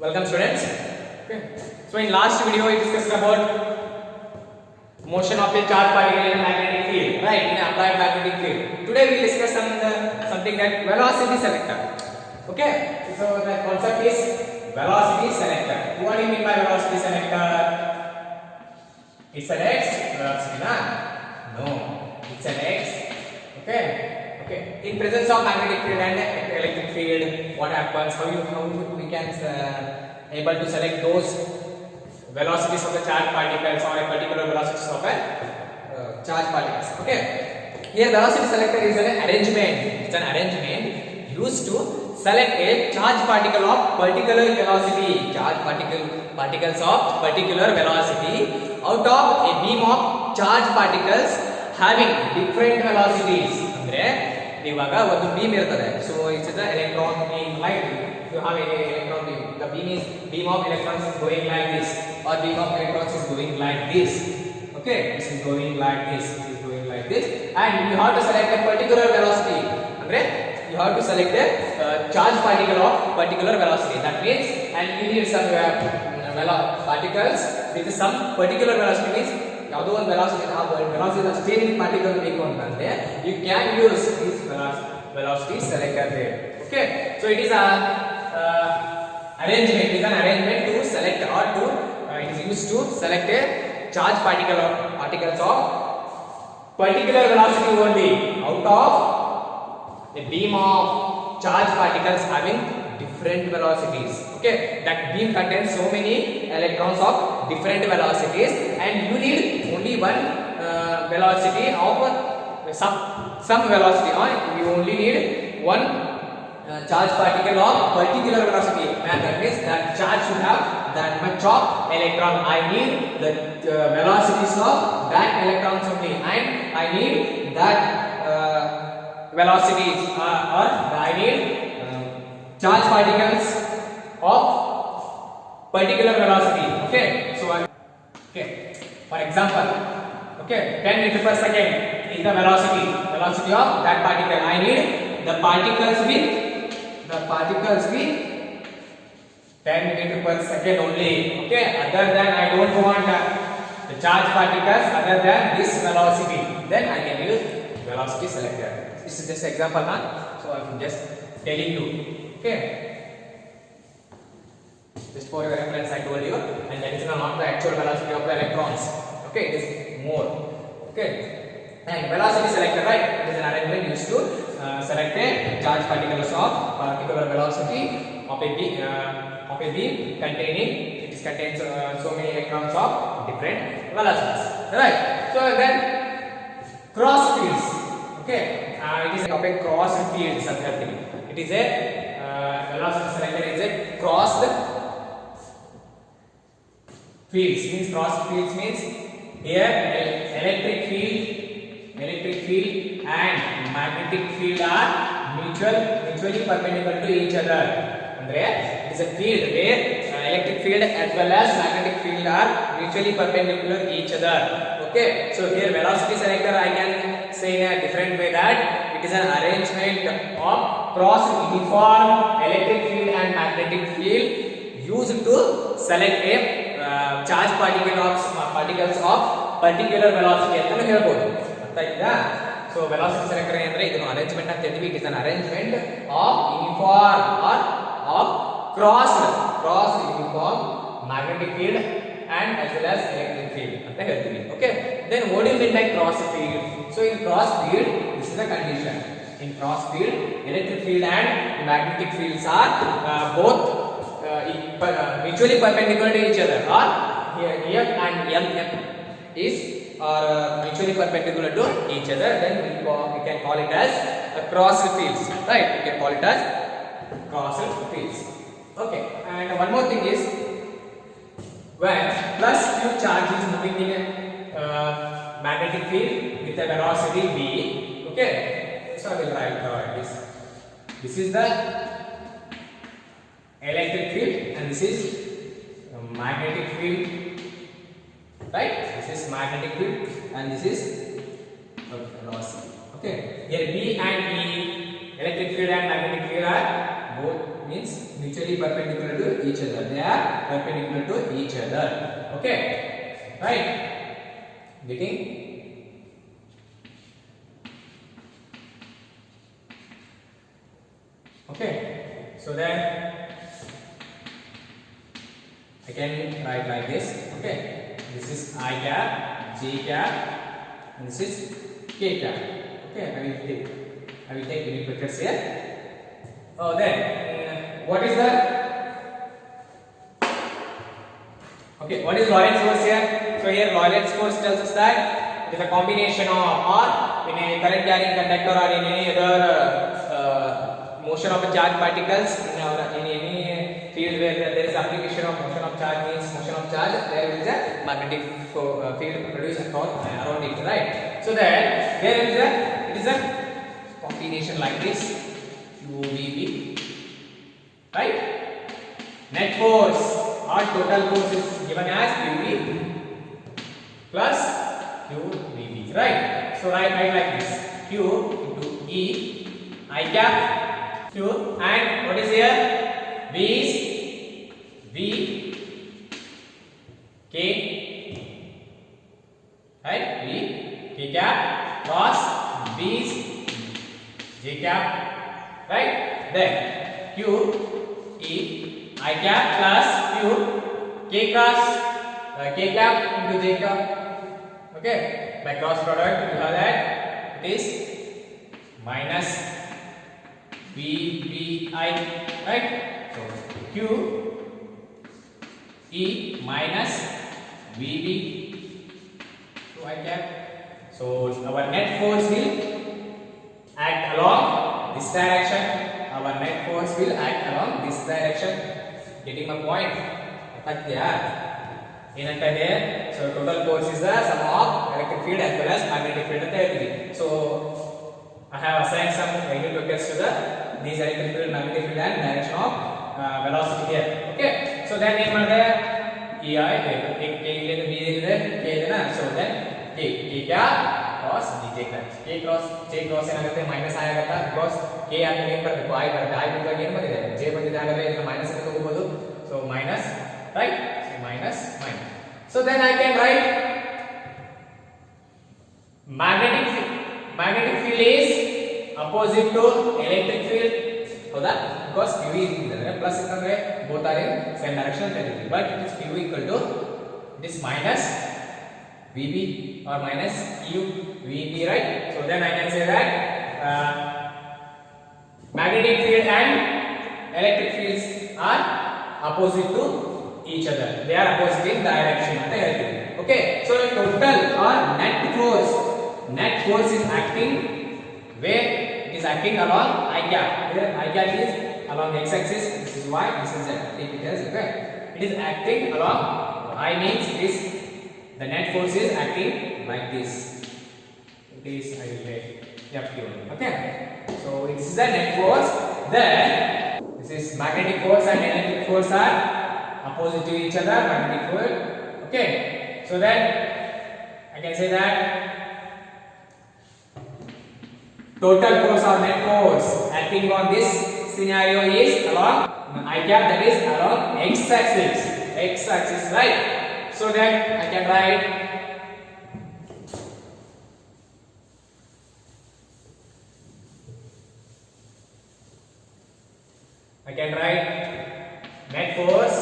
Welcome students. Okay. So in last video we discussed about motion of a charged particle in a magnetic field, right? In an applied magnetic field. Today we will discuss something that velocity selector. Okay. So the concept is velocity selector. What do you mean by velocity selector? It selects velocity, na? No. It selects. Okay. Okay. In presence of magnetic field and electric field, what happens? How we can able to select those velocities of the charged particles or a particular velocities of a charged particles. Okay. Here velocity selector is an arrangement. It's an arrangement used to select a charged particle of particular velocity. Charged particles of particular velocity out of a beam of charged particles having different velocities. Andre ivaga ಒಂದು beam ಇರ್ತದೆ. So it's the electron beam, right? You have a electron beam. The beam of electrons is going like this, or beam of electrons is going like this. Okay, this is going like this. This is going like this, and you have to select a particular velocity. Andre you have to select a charged particle of particular velocity. That means, and you need some particles with some particular velocity. Means ಯಾವುದೋ ಒಂದು velocity same particle ಬೇಕು ಅಂತಂದ್ರೆ you can use this velocity selector there. Okay, so it is a arrangement. It is an arrangement to select or to it is used to select a charged particles of particular velocity only out of a beam of charged particles having different velocities. Okay, that beam contains so many electrons of different velocities, and you need only one velocity of some velocity, or you only need one charged particle of particular velocity. And that means that charge should have that much of electron. I need the velocities of that electrons only, and I need that velocities or I need charged particles of particular velocity. Okay, so okay, for example, okay, 10 meter per second is the velocity of that particle. I need the particles with 10 meter per second only. Okay, other than I don't want the charged particles other than this velocity, then I can use velocity selector. This is just example, huh? So I'm just telling you. Okay, just for your reference I told you, and that is not the actual velocity of the electrons. Okay, it is more. Okay, and velocity selector, right? It is an arrangement used to select a charged particles of particular velocity of a beam containing contains so many electrons of different velocities, right? So then cross fields. Okay, it is of a cross field something. It is a velocity selector is a crossed fields. Means cross fields means here electric field and magnetic field are mutually perpendicular to each other. Andre it is a field where electric field as well as magnetic field are mutually perpendicular to each other. Okay, so here velocity selector I can say in a different way that it is an arrangement of cross uniform electric field and magnetic field used to select a charged particles of particular velocity ಅಂತ ಹೇಳ್ಬೋದು. ಅರ್ಥ ಆಯ್ತಾ? So velocity selector ಅಂದ್ರೆ ಇದನ್ನು arrangement ಅಂತ ಹೇಳ್ತೀವಿ. It is an arrangement of uniform or of cross uniform magnetic field and as well as electric field ಅಂತ ಹೇಳ್ತೀವಿ. Okay, then what do you mean by cross field? So in cross field this is the condition. In cross field electric field and magnetic fields are both mutually perpendicular to each other, or here F and M is mutually perpendicular to each other, then we can call it as cross fields, right? We can call it as cross fields. Okay, and one more thing is when plus q charge is moving in a magnetic field with a velocity v. Okay, so I will write this. This is the electric field and this is magnetic field, right? This is magnetic field and this is velocity. Okay, here B and E, electric field and magnetic field are both means mutually perpendicular to each other. They are perpendicular to each other. Okay, right? Getting? Okay, so then I can write like this. Okay, this is I cap, J cap, and this is K cap. Okay, I will take unit vectors here. Oh, then what is the what is Lorentz force here? So here Lorentz force tells us that it is a combination of, or in a current carrying conductor or in any other motion of a charge particles in any field where there is application of motion of charge, means motion of charge, there is a magnetic field produced around it, right? So that there is it is a combination like this, QVB, right? Net force or total force is given as QV plus QVB, right? So write like this, Q into E I cap Q, and what is here? V is V K, right? V K cap plus V is J cap, right? Then Q E I cap plus Q K cross K cap into J cap. Okay, by cross product you have that it is minus VBI, right? So Q E minus VB to I cap. So our net force will act along this direction. Our net force will act along this direction. Getting my point? So total force is the sum of electric field as well as magnetic field. So I have assigned some unit vectors to these electric field, magnetic field, and direction of velocity here. Okay. So then name EI, so then K cross J cross ಏನಾಗುತ್ತೆ minus I ಆಗುತ್ತೆ because K ಆದ್ಮೇಲೆ ಏನು ಬರಬೇಕು I ಬರುತ್ತೆ I ಬಿಟ್ಟಾಗ ಏನು ಬಂದಿದೆ J ಬಂದಿದೆ ಹಾಗಾದ್ರೆ ಇದನ್ನ ಮೈನಸ್ ಅಂತ ತಗೋಬಹುದು so minus, right? So minus. So then I can write magnetic field is opposite to electric field, ಹೌದಾ? because QV is plus ಅಂತಂದ್ರೆ both are in same direction ಅಂತ ಹೇಳ್ತೀವಿ, but it is QV equal to this minus VB or minus QVB, right? So then I can say that magnetic field and electric fields are opposite to each other. They are opposite in direction ಅಂತ ಹೇಳ್ತೀವಿ. Okay, so total or net force is acting where it is acting along I cap. Here I cap is along the x-axis. This is y. This is z. Take it as okay. It is acting along I means it is the net force is acting like this. It is I will take F given. Okay. So this is the net force. Then this is magnetic force and electric force are opposite to each other. Magnetic field. Okay. So then I can say that total force or net force acting on this scenario is along I cap, that is along x-axis. X-axis, right? So then I can write net force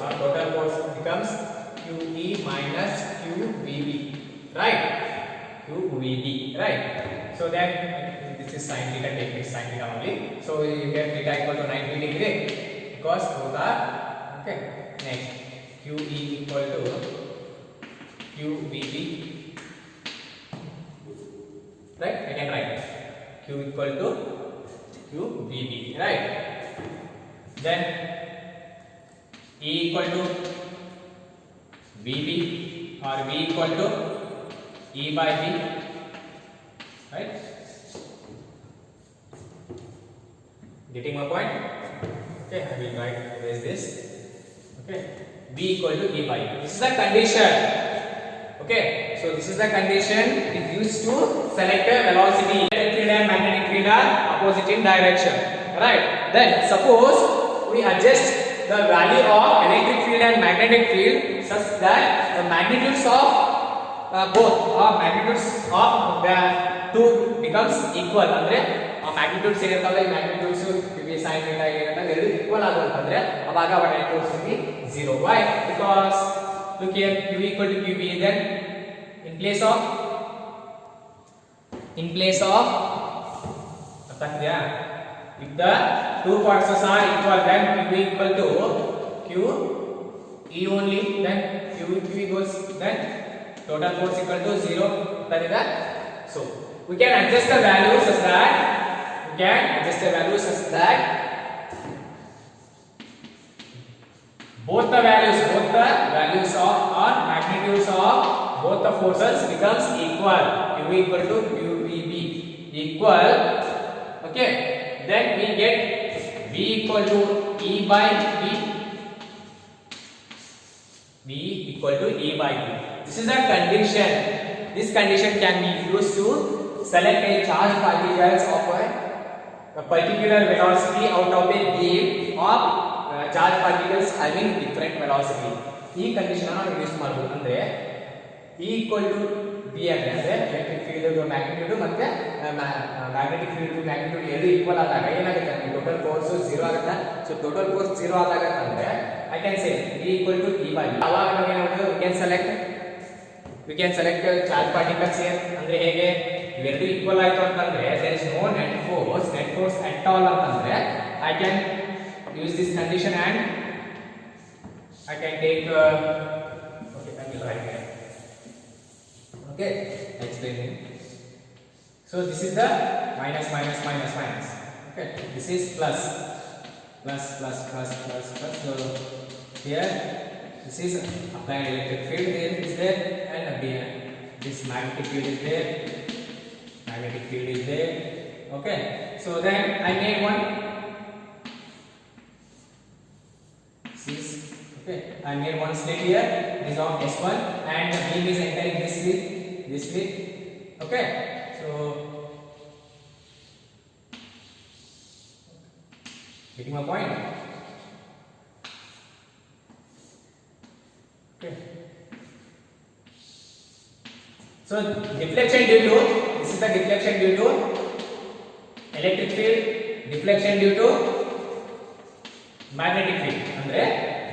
or total force becomes QE minus QVB, right? QVB, right? So then this is sin theta, take it sin theta only. So you get theta equal to 90 degree because both are okay. Next, QE equal to QVB, right? I can write Q equal to QVB, right? Then E equal to VB or V equal to E by V, right? Getting my point? Okay, I will write this. Okay, V equal to E by V. This is the condition. Okay, so this is the condition it is used to select a velocity. Electric field and magnetic field are opposite in direction, right? Then suppose we adjust the value of electric field and magnetic field such that the magnitudes of both magnitudes of the two becomes equal. ಅಂದ್ರೆ magnitudes ಏನಿರ್ತಾವಲ್ಲ ಈ magnitudes v sin theta ಏನಿರ್ತಾವೆ ಎರಡು equal ಆಗುತ್ತಂದ್ರೆ ಅವಾಗ ಅವರ magnitudes will be 0. Why? Because look here, q equal to qb, then in place of if the two forces are equal, then q equal to q e only, then q goes, then total force equal to 0. That is that. So we can adjust the values such that both the values of or magnitudes of both the forces becomes equal. Q equal to qb equal. Okay, then we get v equal to e by b. V equal to e by b. This is a condition. This condition can be used to select a charged particles of a particular velocity out of a beam of charged particles having different velocity. ಈ condition ಅನ್ನು use ಮಾಡಬಹುದು. ಅಂದ್ರೆ E equal to B ಅಂದ್ರೆ electric field magnitude ಮತ್ತೆ magnetic field magnitude ಎರಡು equal ಆದಾಗ ಏನಾಗುತ್ತೆ ಅಂದ್ರೆ ಟೋಟಲ್ ಫೋರ್ಸ್ 0 ಆಗುತ್ತೆ. ಸೊ ಟೋಟಲ್ ಫೋರ್ಸ್ 0 ಆದಾಗ ಅಂದ್ರೆ I can say V equal to E by B. ಅವಾಗ ನಾವು ಏನು ಮಾಡ್ತೀವಿ, we can select charge particles here. ಅಂದ್ರೆ ಹೇಗೆ ಇವೆರಡು ಈಕ್ವಲ್ ಆಯ್ತು ಅಂತಂದ್ರೆ there is no net force at all ಅಂತಂದ್ರೆ I can use this condition and I can take okay, I will write here. Okay, explaining. So this is the minus. Okay, this is plus. So here this is applied electric field is there, and this magnetic field is there. Okay, so then I made one. Okay, I made one slit here. This is of S1 and the beam is entering this slit. Okay, so getting my point. Okay, so deflection due to this is the deflection due to electric field, deflection due to magnetic field. Andre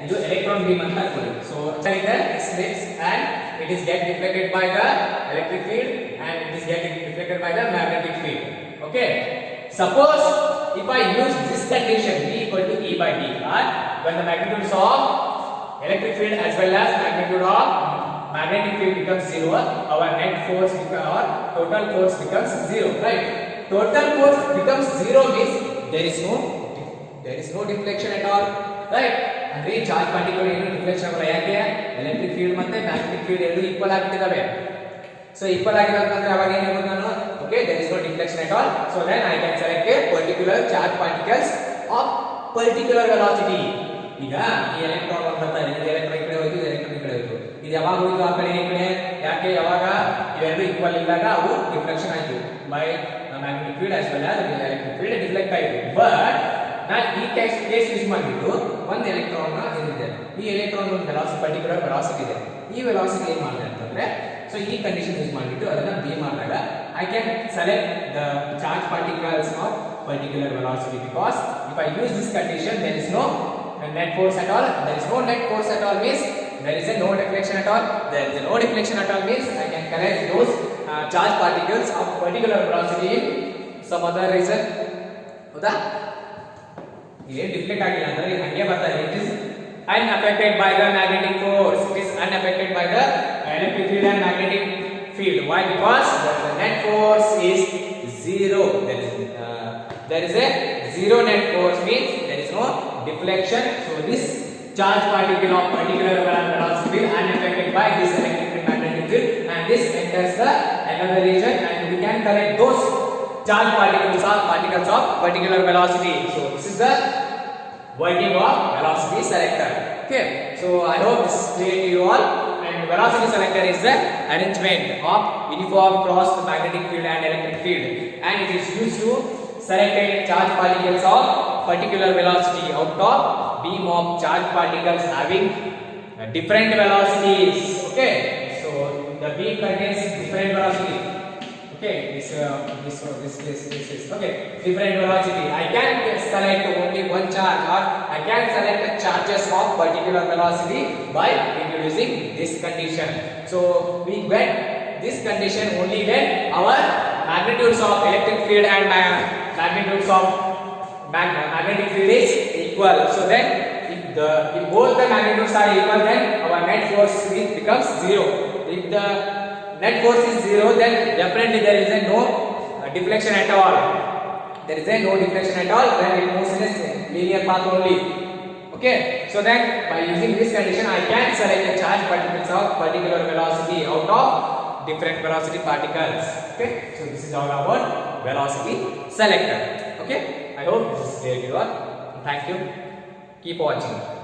ಇದು electron beam ಅಂತ ಅನ್ಕೊಳ್ಳಿ. So it splits and it is get deflected by the electric field and it is getting deflected by the magnetic field. Okay, suppose if I use this condition V equal to E by D, or when the magnitudes of electric field as well as magnitude of magnetic field becomes 0, our net force or total force becomes 0, right? Total force becomes 0 means there is no deflection at all, right? ಅಂದ್ರೆ charge particle ಏನು deflection ಆಗಲ್ಲ. ಯಾಕೆ? Electric field ಮತ್ತೆ magnetic field ಎರಡು equal ಆಗಿಬಿಟ್ಟಿದಾವೆ. So equal ಆಗಿರೋದಂದ್ರೆ ಅವಾಗ ಏನು ಹೇಳ್ಬೋದು ನಾನು, okay, there is no deflection at all. So then I can select a particular charge particles of particular velocity. ಈಗ ಈ ಎಲೆಕ್ಟ್ರಾನ್ ಬರ್ತಾ ಇದೆ, ಇದು ಎಲೆಕ್ಟ್ರಾನ್ ಈ ಕಡೆ ಹೋಯ್ತು, ಇದು ಎಲೆಕ್ಟ್ರಾನ್ ಈ ಕಡೆ ಹೋಯ್ತು. ಇದು ಯಾವಾಗ ಹೋಯ್ತು ಆ ಕಡೆ ಈ ಕಡೆ? ಯಾಕೆ? ಯಾವಾಗ ಇವೆರಡು ಈಕ್ವಲ್ ಇದ್ದಾಗ ಅವು ಡಿಫ್ಲೆಕ್ಷನ್ ಆಯ್ತು by magnetic field as well as electric field deflect ಆಯ್ತು. ಬಟ್ ನಾನು ಈ ಕೇಸ್ ಯೂಸ್ ಮಾಡಿಬಿಟ್ಟು ಒಂದು ಎಲೆಕ್ಟ್ರಾನ್ ಏನಿದೆ, ಈ ಎಲೆಕ್ಟ್ರಾನ್ ಒಂದು ಪರ್ಟಿಕ್ಯುಲರ್ ವೆಲಾಸಿಟಿ ಇದೆ. ಈ ವೆಲಾಸಿಟಿ ಏನು ಮಾಡಿದೆ ಅಂತಂದ್ರೆ, ಸೊ ಈ ಕಂಡೀಷನ್ ಯೂಸ್ ಮಾಡಿಬಿಟ್ಟು ಅದನ್ನ ಬಿ ಮಾಡಿದಾಗ I can select the charge particles of particular velocity. Because if I use this condition there is no net force at all. There is no net force at all means there is no deflection at all. There is no deflection at all means I can collect those charged particles of particular velocity in some other region. ಹೌದಾ? ये deflect ಆಗಿಲ್ಲ ಅಂದ್ರೆ ಇದು ಹಂಗೆ ಬರ್ತಾ ಇದೆ. It is unaffected by the magnetic force. It is unaffected by the electric field and magnetic field. Why? Because the net force is 0. There is a zero net force means there is no deflection. So this charge particle of particular velocity will unaffected by this electric and magnetic field, and this enters the another region, and we can collect those charge particles of particular velocity. So this is the working of velocity selector. Okay, so I hope this is clear to you all. And velocity selector is the arrangement of uniform cross magnetic field and electric field, and it is used to selected charge particles of particular velocity out of beam of charge particles having different velocities. Okay, so the beam contains different velocity. Okay, this is okay, different velocity. I can select only one charge, or I can select charges of particular velocity by introducing this condition. So we get this condition only when our magnitudes of electric field and magnitudes of magnetic field is equal. So then if both the magnitudes are equal, then our net force becomes zero. If the net force is zero, then definitely there is a no deflection at all. There is a no deflection at all. Then it moves in a linear path only. Okay, so then by using this condition, I can select the charge particles of particular velocity out of different velocity particles. Okay, so this is all about velocity selector. Okay, I hope this is clear to you all. Thank you. Keep watching.